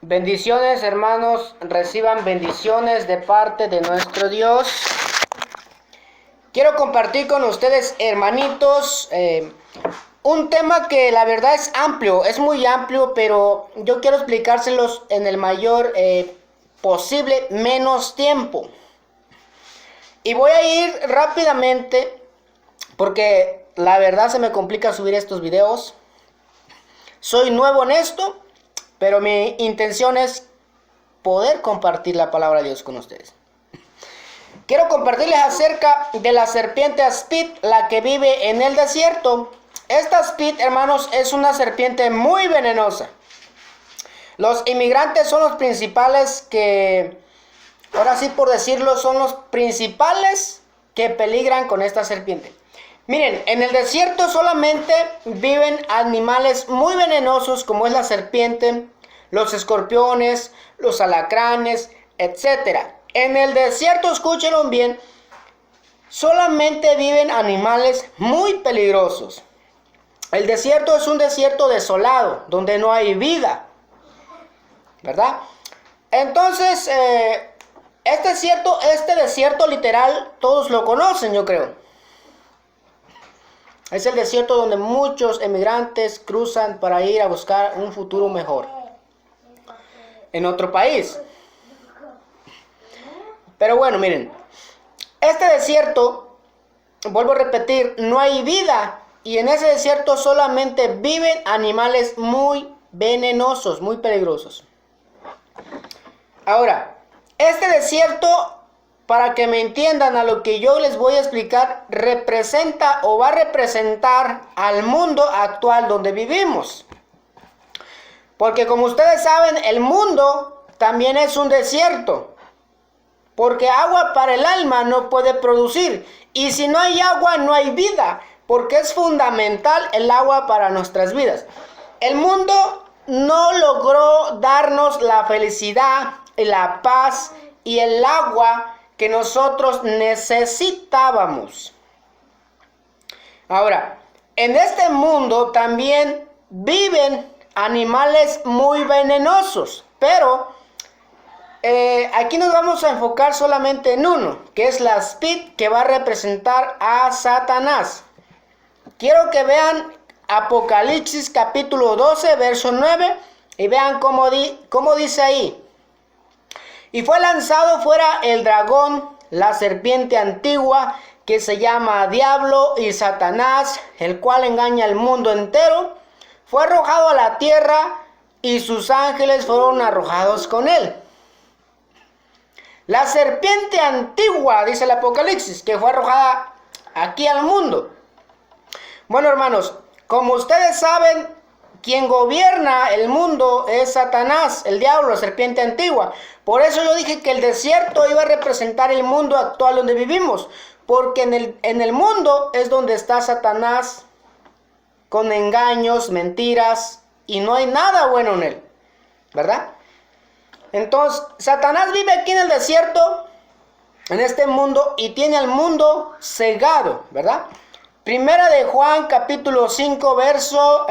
Bendiciones, hermanos, reciban bendiciones de parte de nuestro Dios. Quiero compartir con ustedes, hermanitos, un tema que la verdad es amplio, es muy amplio, pero yo quiero explicárselos en el mayor posible menos tiempo. Y voy a ir rápidamente, porque la verdad se me complica subir estos videos. Soy nuevo en esto, pero mi intención es poder compartir la palabra de Dios con ustedes. Quiero compartirles acerca de la serpiente Aspid, la que vive en el desierto. Esta Aspid, hermanos, es una serpiente muy venenosa. Los inmigrantes son los principales que, ahora sí por decirlo, son los principales que peligran con esta serpiente. Miren, en el desierto solamente viven animales muy venenosos como es la serpiente, los escorpiones, los alacranes, etc. En el desierto, escúchenlo bien, solamente viven animales muy peligrosos. El desierto es un desierto desolado, donde no hay vida, ¿verdad? Entonces, este desierto literal, todos lo conocen, yo creo. Es el desierto donde muchos emigrantes cruzan para ir a buscar un futuro mejor en otro país. Pero bueno, miren, este desierto, vuelvo a repetir, no hay vida. Y en ese desierto solamente viven animales muy venenosos, muy peligrosos. Ahora, este desierto, para que me entiendan a lo que yo les voy a explicar, representa o va a representar al mundo actual donde vivimos. Porque como ustedes saben, el mundo también es un desierto. Porque agua para el alma no puede producir. Y si no hay agua, no hay vida. Porque es fundamental el agua para nuestras vidas. El mundo no logró darnos la felicidad, la paz y el agua que nosotros necesitábamos. Ahora, en este mundo también viven animales muy venenosos, pero aquí nos vamos a enfocar solamente en uno, que es la Aspid, que va a representar a Satanás. Quiero que vean Apocalipsis capítulo 12, verso 9, y vean cómo dice ahí. Y fue lanzado fuera el dragón, la serpiente antigua, que se llama Diablo y Satanás, el cual engaña al mundo entero. Fue arrojado a la tierra y sus ángeles fueron arrojados con él. La serpiente antigua, dice el Apocalipsis, que fue arrojada aquí al mundo. Bueno, hermanos, como ustedes saben, quien gobierna el mundo es Satanás, el diablo, la serpiente antigua. Por eso yo dije que el desierto iba a representar el mundo actual donde vivimos. Porque en el mundo es donde está Satanás con engaños, mentiras, y no hay nada bueno en él, ¿verdad? Entonces, Satanás vive aquí en el desierto, en este mundo, y tiene al mundo cegado, ¿verdad? Primera de Juan, capítulo 5, verso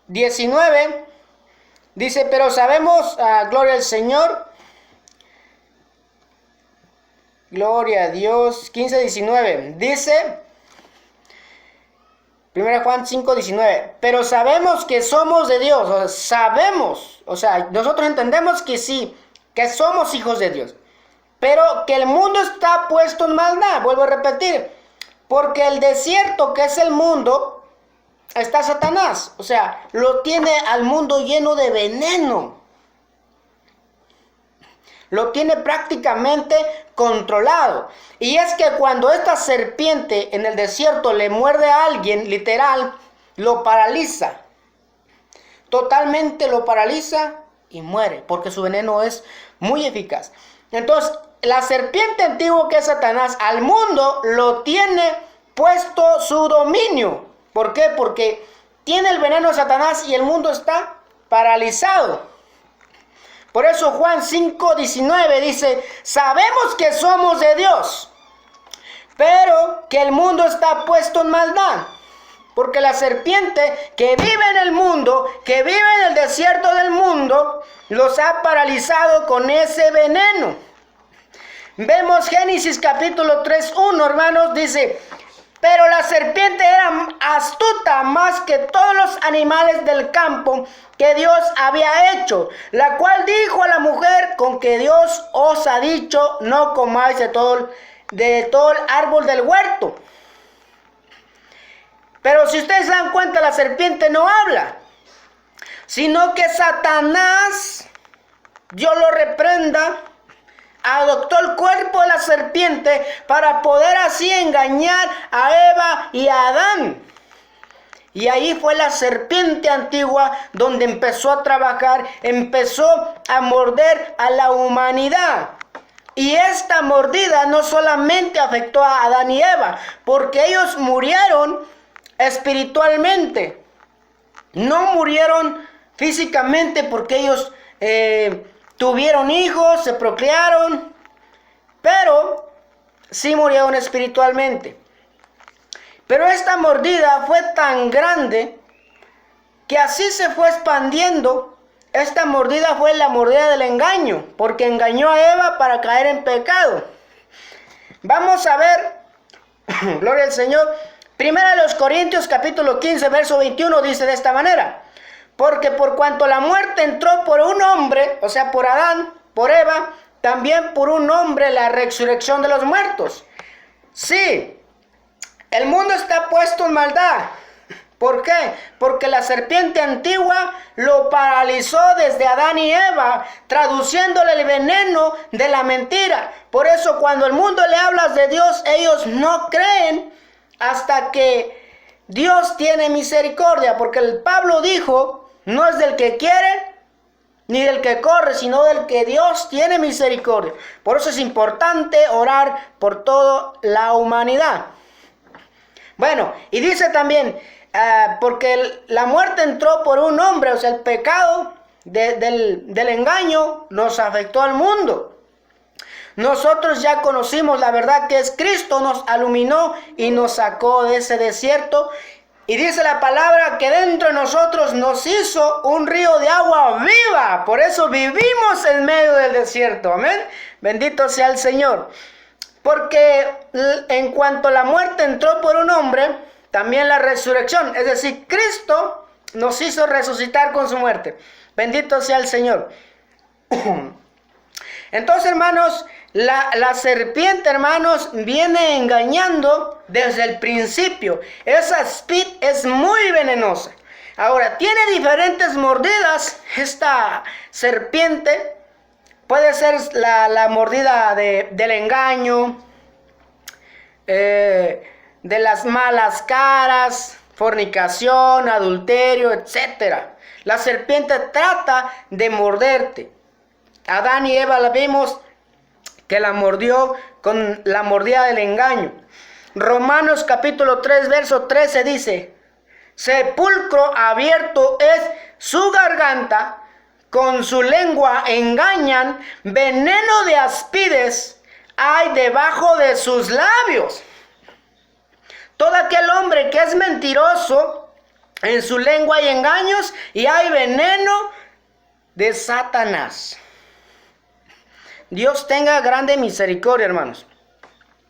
19, dice, pero sabemos, gloria al Señor, gloria a Dios, 15, 19, dice, 1 Juan 5, 19, pero sabemos que somos de Dios, o sea, nosotros entendemos que sí, que somos hijos de Dios, pero que el mundo está puesto en maldad, vuelvo a repetir, porque el desierto que es el mundo, está Satanás, o sea, lo tiene al mundo lleno de veneno. Lo tiene prácticamente controlado. Y es que cuando esta serpiente en el desierto le muerde a alguien, literal, lo paraliza. Totalmente lo paraliza y muere, porque su veneno es muy eficaz. Entonces, la serpiente antigua que es Satanás, al mundo lo tiene puesto su dominio. ¿Por qué? Porque tiene el veneno de Satanás y el mundo está paralizado. Por eso Juan 5, 19 dice, sabemos que somos de Dios, pero que el mundo está puesto en maldad. Porque la serpiente que vive en el mundo, que vive en el desierto del mundo, los ha paralizado con ese veneno. Vemos Génesis capítulo 3:1, hermanos, dice: pero la serpiente era astuta más que todos los animales del campo que Dios había hecho, la cual dijo a la mujer: con que Dios os ha dicho, no comáis de todo el árbol del huerto. Pero si ustedes se dan cuenta, la serpiente no habla, sino que Satanás, Dios lo reprenda, adoptó el cuerpo de la serpiente para poder así engañar a Eva y a Adán. Y ahí fue la serpiente antigua donde empezó a trabajar, empezó a morder a la humanidad. Y esta mordida no solamente afectó a Adán y Eva, porque ellos murieron espiritualmente. No murieron físicamente porque ellos tuvieron hijos, se procrearon, pero sí murieron espiritualmente. Pero esta mordida fue tan grande que así se fue expandiendo. Esta mordida fue la mordida del engaño, porque engañó a Eva para caer en pecado. Vamos a ver, gloria al Señor, Primera de los Corintios capítulo 15, verso 21 dice de esta manera: porque por cuanto la muerte entró por un hombre, o sea, por Adán, por Eva, también por un hombre la resurrección de los muertos. Sí, el mundo está puesto en maldad. ¿Por qué? Porque la serpiente antigua lo paralizó desde Adán y Eva, traduciéndole el veneno de la mentira. Por eso cuando el mundo le hablas de Dios, ellos no creen hasta que Dios tiene misericordia. Porque el Pablo dijo: no es del que quiere ni del que corre, sino del que Dios tiene misericordia. Por eso es importante orar por toda la humanidad. Bueno, y dice también, porque la muerte entró por un hombre, o sea, el pecado del engaño nos afectó al mundo. Nosotros ya conocimos la verdad que es Cristo, nos iluminó y nos sacó de ese desierto. Y dice la palabra que dentro de nosotros nos hizo un río de agua viva. Por eso vivimos en medio del desierto. Amén. Bendito sea el Señor. Porque en cuanto la muerte entró por un hombre, también la resurrección. Es decir, Cristo nos hizo resucitar con su muerte. Bendito sea el Señor. Entonces, hermanos, la serpiente, hermanos, viene engañando desde el principio. Esa espid es muy venenosa. Ahora, tiene diferentes mordidas. Esta serpiente puede ser la mordida del engaño, de las malas caras, fornicación, adulterio, etc. La serpiente trata de morderte. Adán y Eva la vimos que la mordió con la mordida del engaño. Romanos capítulo 3, verso 13 dice: sepulcro abierto es su garganta, con su lengua engañan, veneno de aspides hay debajo de sus labios. Todo aquel hombre que es mentiroso, en su lengua hay engaños y hay veneno de Satanás. Dios tenga grande misericordia, hermanos.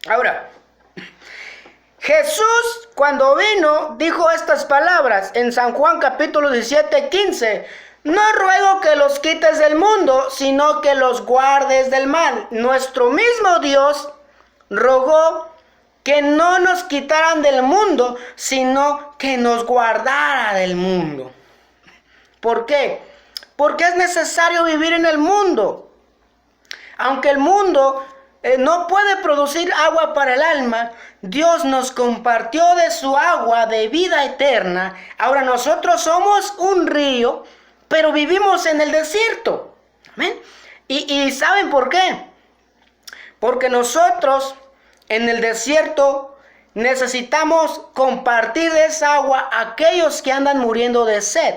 Ahora, Jesús cuando vino dijo estas palabras en San Juan capítulo 17, 15. No ruego que los quites del mundo, sino que los guardes del mal. Nuestro mismo Dios rogó que no nos quitaran del mundo, sino que nos guardara del mundo. ¿Por qué? Porque es necesario vivir en el mundo. Aunque el mundo no puede producir agua para el alma, Dios nos compartió de su agua de vida eterna. Ahora nosotros somos un río, pero vivimos en el desierto. ¿Amén? ¿Y saben por qué? Porque nosotros en el desierto necesitamos compartir de esa agua a aquellos que andan muriendo de sed.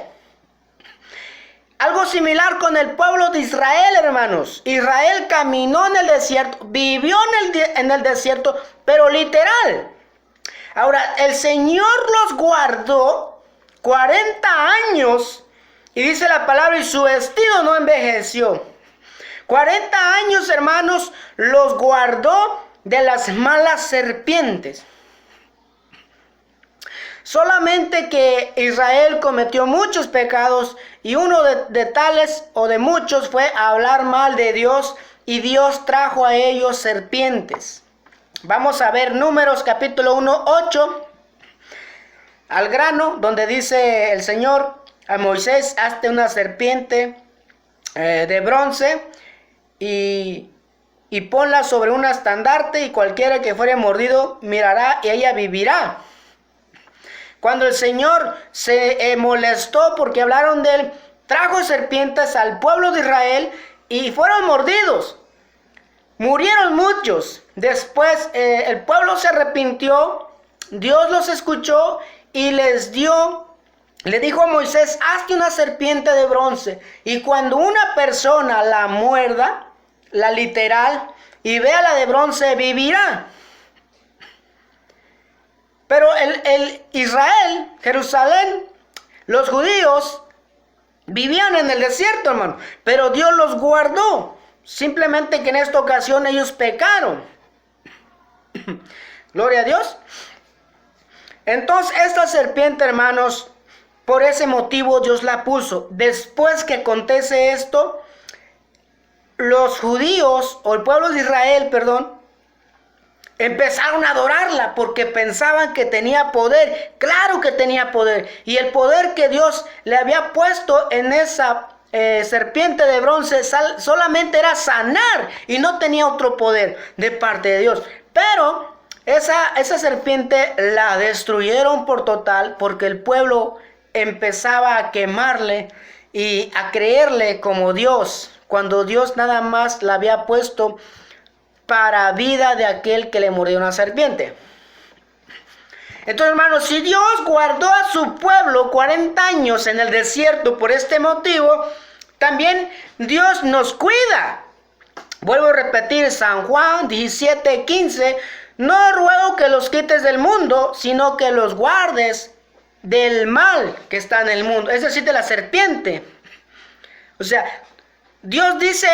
Algo similar con el pueblo de Israel, hermanos. Israel caminó en el desierto, vivió en el desierto, pero literal. Ahora, el Señor los guardó 40 años. Y dice la palabra, y su vestido no envejeció. 40 años, hermanos, los guardó de las malas serpientes. Solamente que Israel cometió muchos pecados y uno de tales o de muchos fue hablar mal de Dios y Dios trajo a ellos serpientes. Vamos a ver Números capítulo 1, 8 al grano, donde dice el Señor a Moisés: hazte una serpiente de bronce y ponla sobre un estandarte, y cualquiera que fuere mordido mirará y ella vivirá. Cuando el Señor se molestó porque hablaron de él, trajo serpientes al pueblo de Israel y fueron mordidos. Murieron muchos. Después el pueblo se arrepintió, Dios los escuchó y le dijo a Moisés: hazte una serpiente de bronce, y cuando una persona la muerda, la literal, y vea la de bronce, vivirá. Pero el Israel, Jerusalén, los judíos vivían en el desierto, hermano. Pero Dios los guardó. Simplemente que en esta ocasión ellos pecaron. Gloria a Dios. Entonces esta serpiente, hermanos, por ese motivo Dios la puso. Después que acontece esto, los judíos, o el pueblo de Israel, perdón, empezaron a adorarla porque pensaban que tenía poder. Claro que tenía poder. Y el poder que Dios le había puesto en esa serpiente de bronce solamente era sanar, y no tenía otro poder de parte de Dios. Pero esa serpiente la destruyeron por total, porque el pueblo empezaba a quemarle y a creerle como Dios, cuando Dios nada más la había puesto para vida de aquel que le mordió una serpiente. Entonces, hermanos, si Dios guardó a su pueblo 40 años en el desierto por este motivo, también Dios nos cuida. Vuelvo a repetir San Juan 17:15: no ruego que los quites del mundo, sino que los guardes del mal que está en el mundo, es decir, de la serpiente. O sea, Dios dice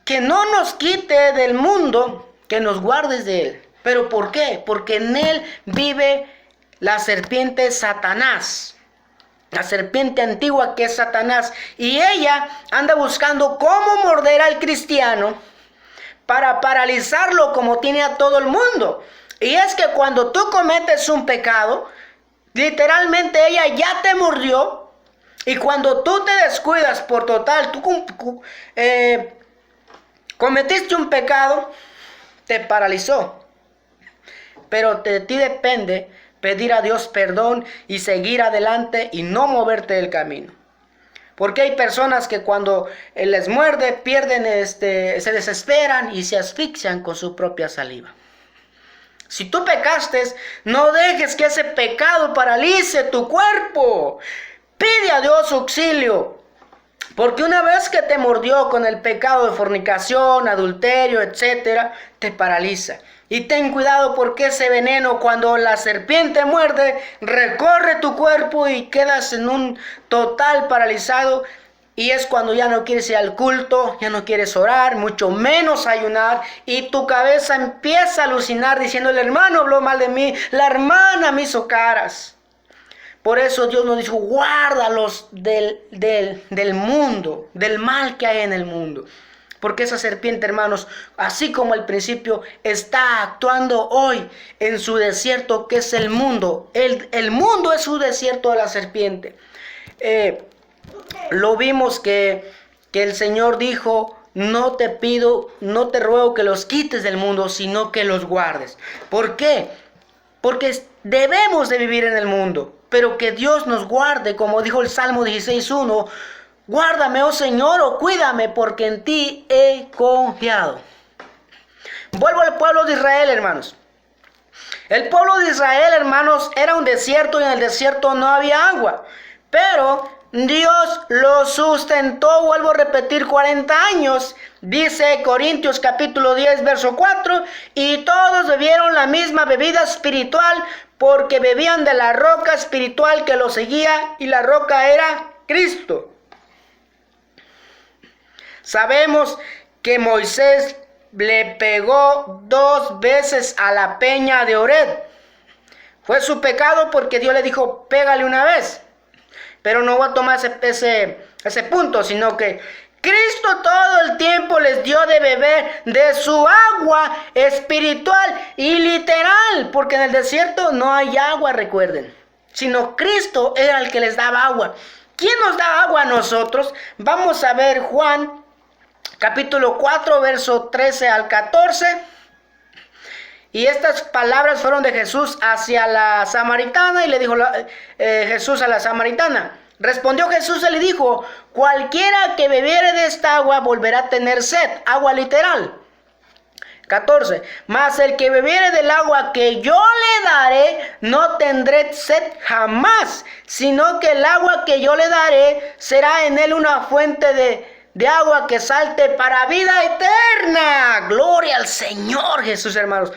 que no nos quite del mundo, que nos guardes de él. ¿Pero por qué? Porque en él vive la serpiente Satanás. La serpiente antigua que es Satanás. Y ella anda buscando cómo morder al cristiano para paralizarlo como tiene a todo el mundo. Y es que cuando tú cometes un pecado, literalmente ella ya te mordió. Y cuando tú te descuidas por total, tú cometiste un pecado, te paralizó. Pero de ti depende pedir a Dios perdón y seguir adelante y no moverte del camino. Porque hay personas que cuando les muerde pierden, se desesperan y se asfixian con su propia saliva. Si tú pecaste, no dejes que ese pecado paralice tu cuerpo. Pide a Dios auxilio. Porque una vez que te mordió con el pecado de fornicación, adulterio, etcétera, te paraliza. Y ten cuidado, porque ese veneno, cuando la serpiente muerde, recorre tu cuerpo y quedas en un total paralizado. Y es cuando ya no quieres ir al culto, ya no quieres orar, mucho menos ayunar. Y tu cabeza empieza a alucinar diciendo: el hermano habló mal de mí, la hermana me hizo caras. Por eso Dios nos dijo: guárdalos del mundo, del mal que hay en el mundo. Porque esa serpiente, hermanos, así como al principio, está actuando hoy en su desierto, que es el mundo. El mundo es su desierto de la serpiente. Lo vimos que el Señor dijo: no te pido, no te ruego que los quites del mundo, sino que los guardes. ¿Por qué? Porque debemos de vivir en el mundo, pero que Dios nos guarde, como dijo el Salmo 16:1: guárdame, oh Señor, o cuídame, porque en ti he confiado. Vuelvo al pueblo de Israel, hermanos. El pueblo de Israel, hermanos, era un desierto y en el desierto no había agua. Pero Dios lo sustentó, vuelvo a repetir, 40 años. Dice Corintios capítulo 10, verso 4: y todos bebieron la misma bebida espiritual, porque bebían de la roca espiritual que los seguía, y la roca era Cristo. Sabemos que Moisés le pegó 2 veces a la peña de Oreb. Fue su pecado porque Dios le dijo, pégale una vez. Pero no voy a tomar ese punto, sino que Cristo todo el tiempo les dio de beber de su agua espiritual y literal, porque en el desierto no hay agua, recuerden, sino Cristo era el que les daba agua. ¿Quién nos da agua a nosotros? Vamos a ver Juan capítulo 4, verso 13 al 14. Y estas palabras fueron de Jesús hacia la samaritana, y le dijo Jesús a la samaritana. Respondió Jesús y le dijo, cualquiera que bebiere de esta agua volverá a tener sed, agua literal. 14. Mas el que bebiere del agua que yo le daré, no tendré sed jamás, sino que el agua que yo le daré será en él una fuente de agua que salte para vida eterna. Gloria al Señor Jesús, hermanos.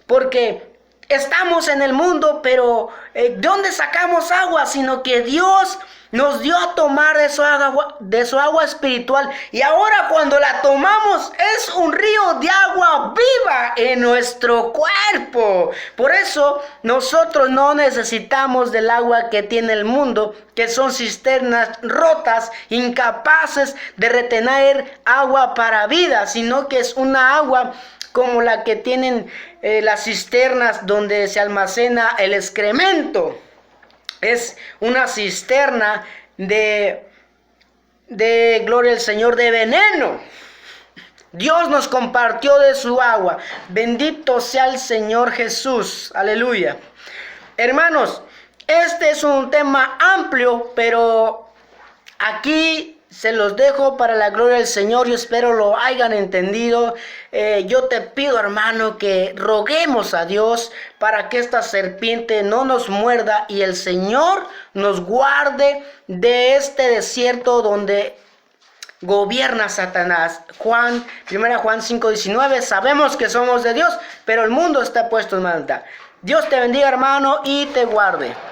Porque estamos en el mundo, pero ¿de dónde sacamos agua? Sino que Dios nos dio a tomar de su agua espiritual. Y ahora cuando la tomamos es un río de agua viva en nuestro cuerpo. Por eso nosotros no necesitamos del agua que tiene el mundo, que son cisternas rotas, incapaces de retener agua para vida, sino que es una agua como la que tienen las cisternas donde se almacena el excremento. Es una cisterna de gloria al Señor, de veneno. Dios nos compartió de su agua. Bendito sea el Señor Jesús. Aleluya. Hermanos, este es un tema amplio, pero aquí se los dejo para la gloria del Señor. Yo espero lo hayan entendido. Yo te pido, hermano, que roguemos a Dios para que esta serpiente no nos muerda y el Señor nos guarde de este desierto donde gobierna Satanás. 1 Juan 5:19. Sabemos que somos de Dios, pero el mundo está puesto en maldad. Dios te bendiga, hermano, y te guarde.